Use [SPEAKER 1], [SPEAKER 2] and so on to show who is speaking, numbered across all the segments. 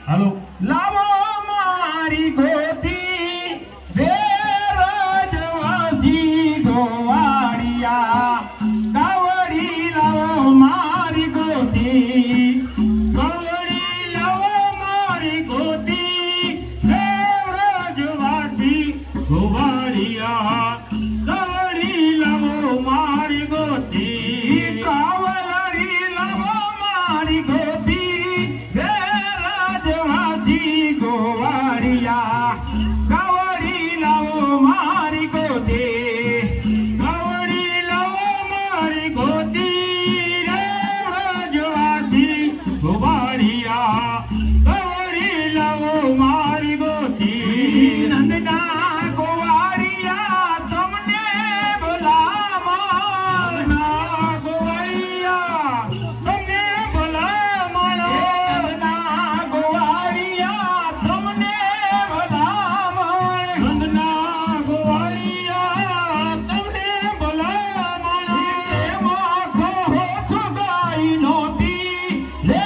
[SPEAKER 1] હાલો.
[SPEAKER 2] લાવો મારી ગોતી વેરજવાસી ગોવાળિયા કાવડી લાવો મારી ગોતી કાવડી લાવો મારી ગોતી વેરજવાસી ગોવાળિયા કાવડી લાવો મારી ગોતી કાવડી લાવો મારી ગોતી ગોવાળિયા કાવડી લાવો મારી ગોતી કાવડી લાવો મારી ગોતી રે વ્રજવાસી ગોવાળિયા કાવડી લાવો મારી ગોતી નંદના ગોવાળિયા તમને બોલાવા ના ગોવાળિયા તમને બોલાવા ના ગોવાળિયા તમને બોલાવા નંદના ગોવાળિયા તમને બોલાવા એમાં કહો છો ગાઈ નોતી લે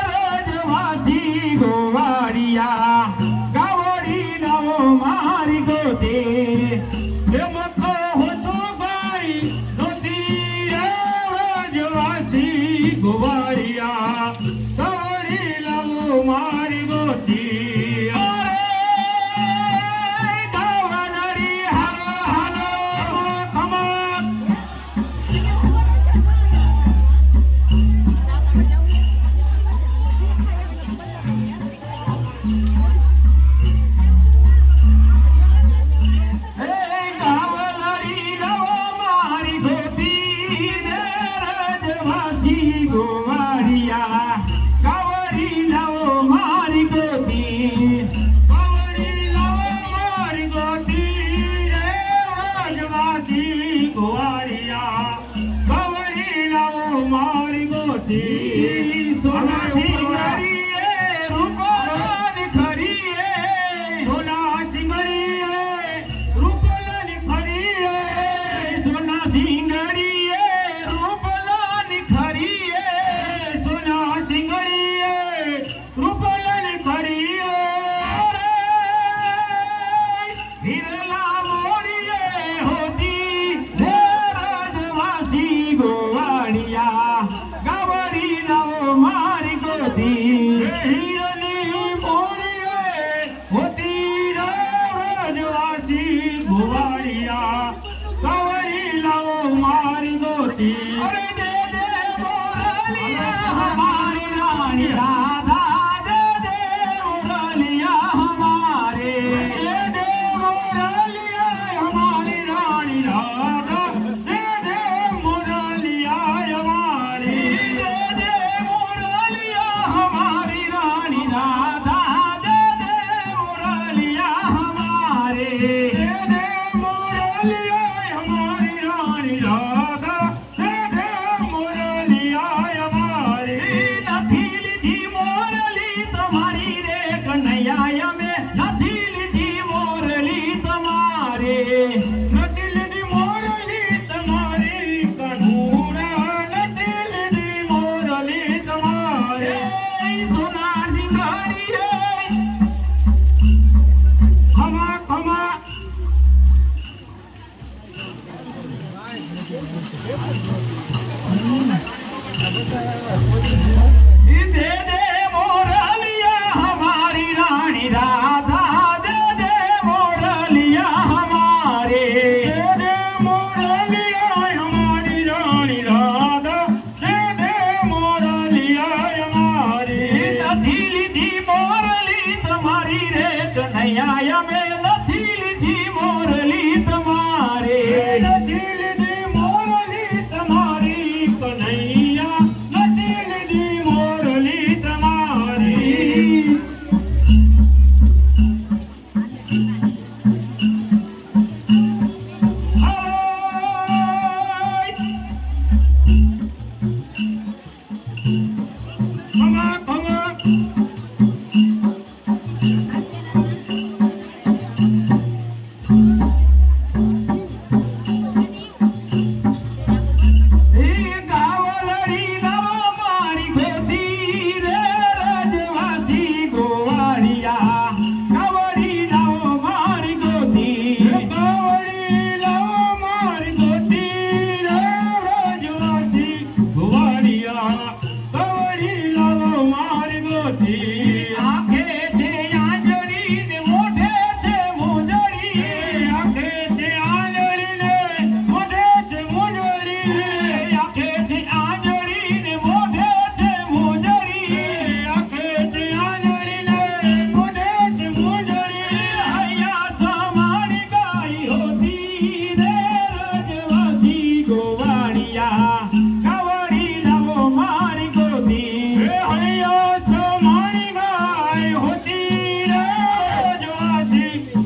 [SPEAKER 2] રજવાસી ગોવાળિયા કાવડી લાવો મારી ગોતી એમાં કહો છો ગાઈ નોતી રે રજવાસી ગોવાળિયા કાવડી લાવો મારી ગોતી અરે ગાવલડી હાલો હાલો કમર હે ગાવલડી લાવો મારી ગોતી રજવાસી ગોવાળિયા કાવડી લાવો મારી ગોતી કાવડી લાવો મારી ગોતી રે રજવાસી ગોવાળિયા કાવડી લાવો મારી ગોતી સોના સિંગડીએ રૂપલાની ખરીએ સોના સિંગડીએ રૂપલાની ખરીએ સોના સિંગડીએ રૂપલાની ખરીએ સોના સિંગડીએ રૂપલાની ખરીએ રે વિરલા મોડીએ હોતી રે રજવાસી ગોવાળિયા કાવડી લાવો મારી ગોતી હીરની મોડીએ હોતી રે રજવાસી ગોવાળિયા કાવડી લાવો મારી ગોતી અરે દે દે મોરલિયા હમારી રાણી રાધા દે દે મોરલિયા હમારે દે દે મોરલિયા હમારી રાણી રાધા દે દે મોરલિયા હમારી દે દે મોરલિયા હમારી રાણી રાધા દે દે મોરલિયા હમારે દે દે મોરલિયા હમારી રાણી રાધા દે દે મોરલિયા હમારી નથી લીધી મોરલી તમારી રે કનૈયા અમે નથી લીધી મોરલી તમારે નથી લીધી મોરલી તમારી કનૂરા નથી લીધી મોરલી તમારે સોનાની ગાડી રે ખમા ખમા દે દે મોરલિયા હમારી રાણી રાધા દે દે મોરલિયા હમારે દે દે મોરલિયા હમારી રાણી રાધા દે દે મોરલિયા હમારી નથી લીધી મોરલી તમારી રે કનૈયા અમે નથી લીધી મોરલી તમારે નથી લીધી મોરલી તમારી કનૈયા નથી લીધી મોરલી તમારી ખમા ખમા ગોતી આંખે છે આંજળી ને મોઢે છે મોજડી આંખે છે આંજળી ને મોઢે છે મોજડી આંખે છે આંજળી ને મોઢે છે મોજડી આંખે છે આંજળી ને મોઢે છે મોજડી હૈયા સમાણી ગાઈ હોતી રે રજવાસી ગોવાળિયા કાવડી લાવો મારી ગોતી હૈયા સમાણી ગાઈ હોતી રે રજવાસી